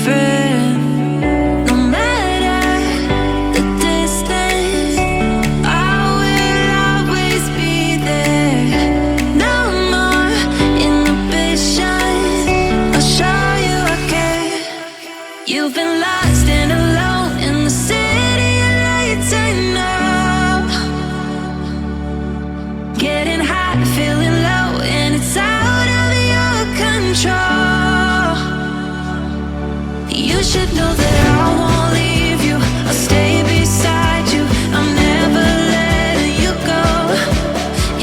friend. No matter the distance, I will always be there. No more inhibitions, I'll show you I care. You've been lost and alone in the city of lights, I know. Getting high, feeling low, and it's out of your control. You should know that I won't leave you. I'll stay beside you. I'm never letting you go.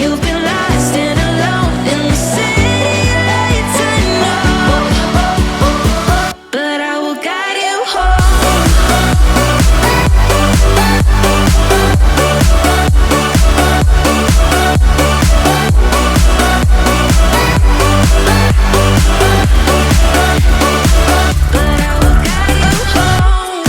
You've been lost and alone in the city of lights, I know. But I will guide you home. But I will guide you home.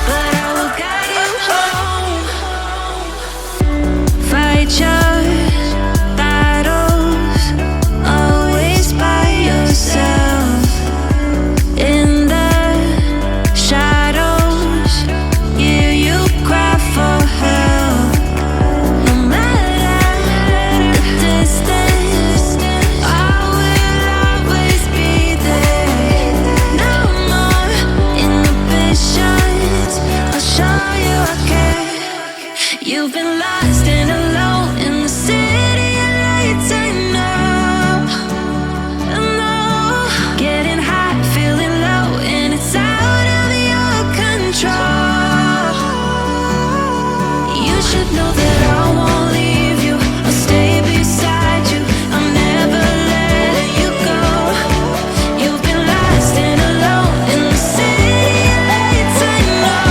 But I will guide you home. Fight your battles, always by yourself. In the shadows, hear you cry for help. No matter the distance, I will always be there. No more inhibitions, I'll show you I care. You've been lost and alone in the city of lights, I know. I know. Getting high, feeling low, and it's out of your control. You should know that I won't leave you. I'll stay beside you. I'm never letting you go. You've been lost and alone in the city of lights, I know.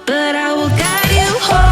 But I will guide you home.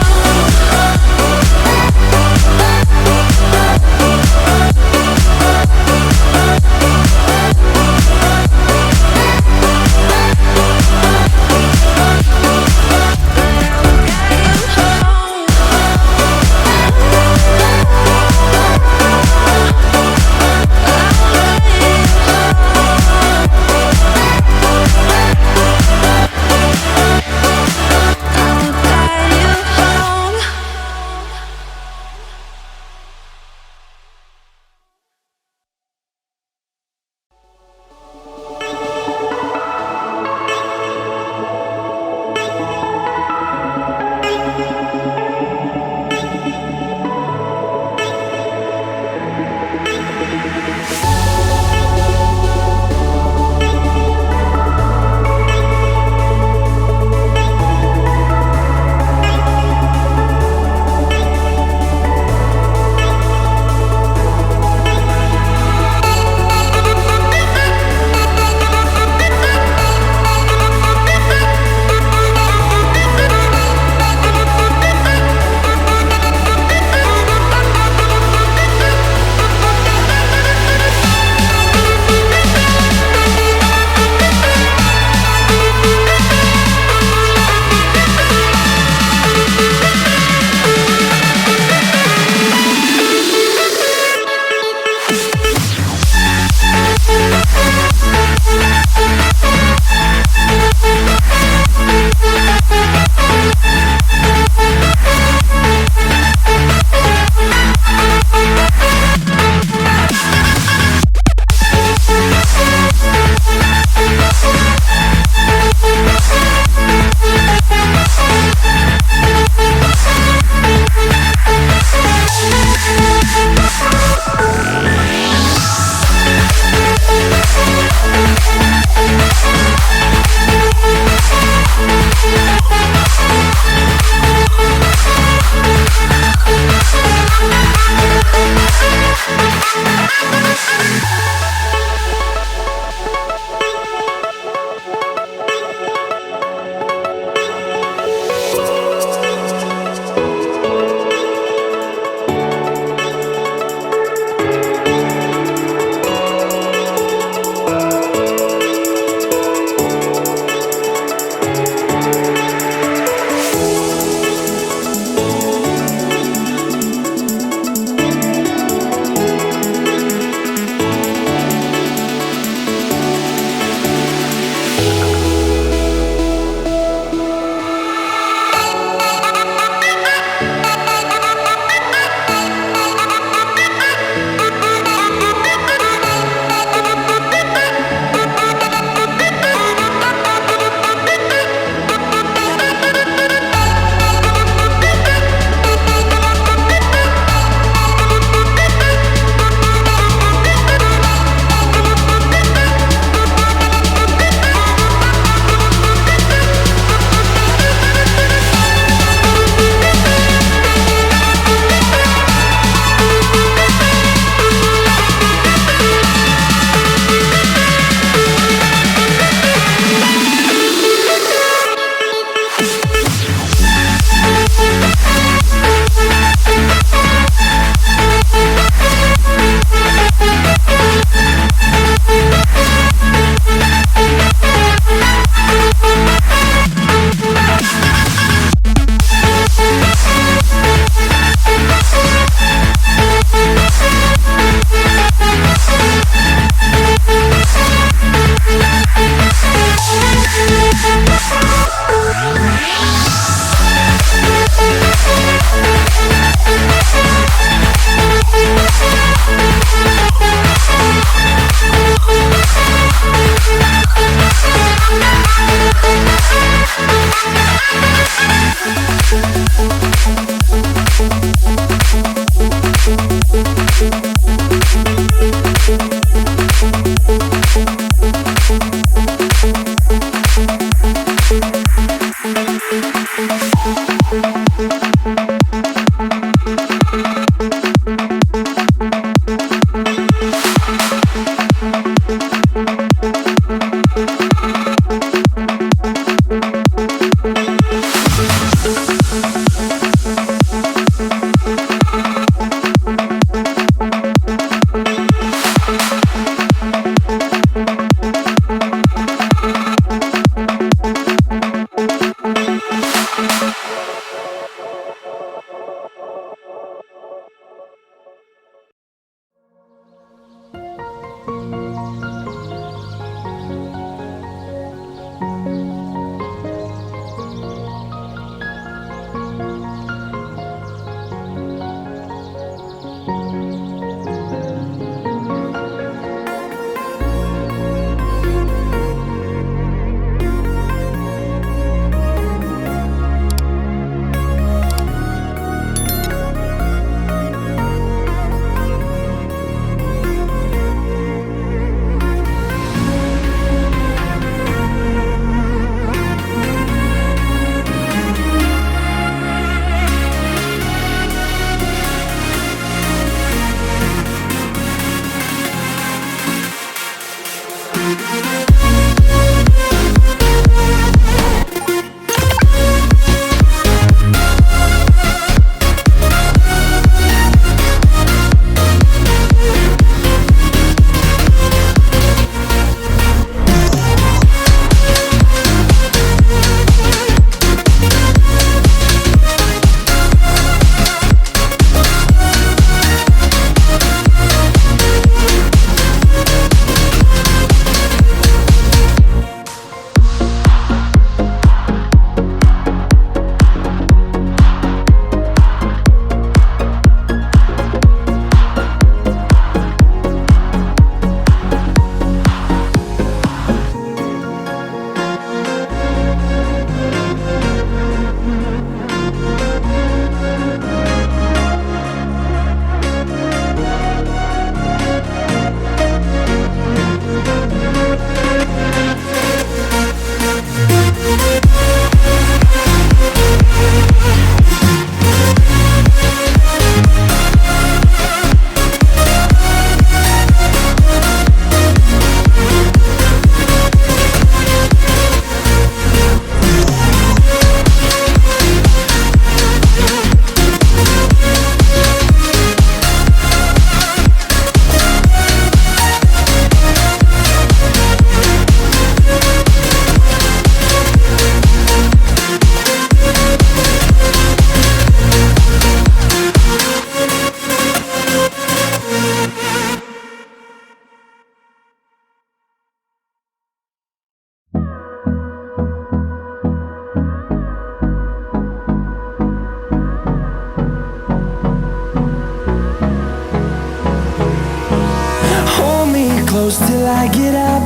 close till I get up.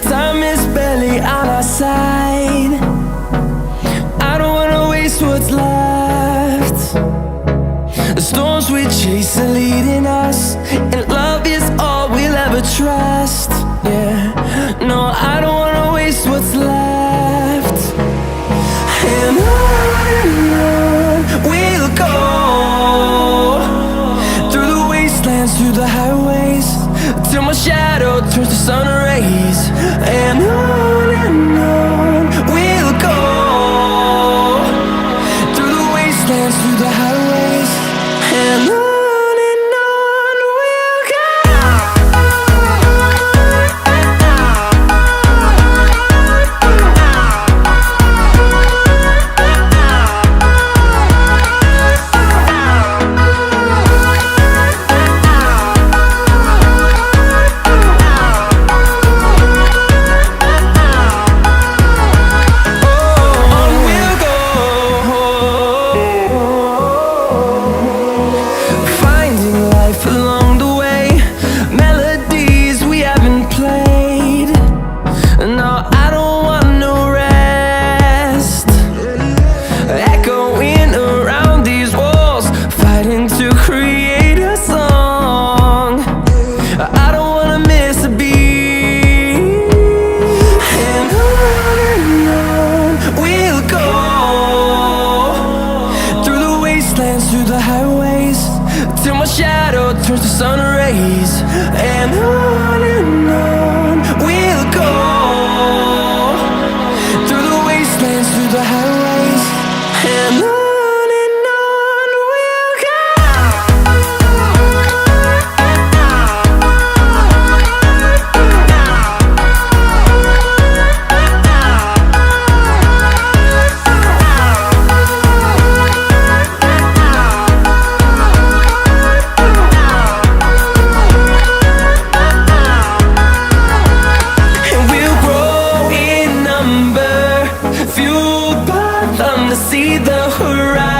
Time is barely on our side. I don't wanna waste what's left. The storms we chase are leading us, and love is all we'll ever trust. Yeah, no, I don't wanna waste what's left. And on we'll go, through the wastelands, through the highways, till my shadow turns to sun rays. And on we'll go, through the wastelands, through the highways, and on we'll go. Through the highways, till my shadow turns to sun rays. And on we'll go, through the wastelands, through the highways, and on we'll go. See the horizon.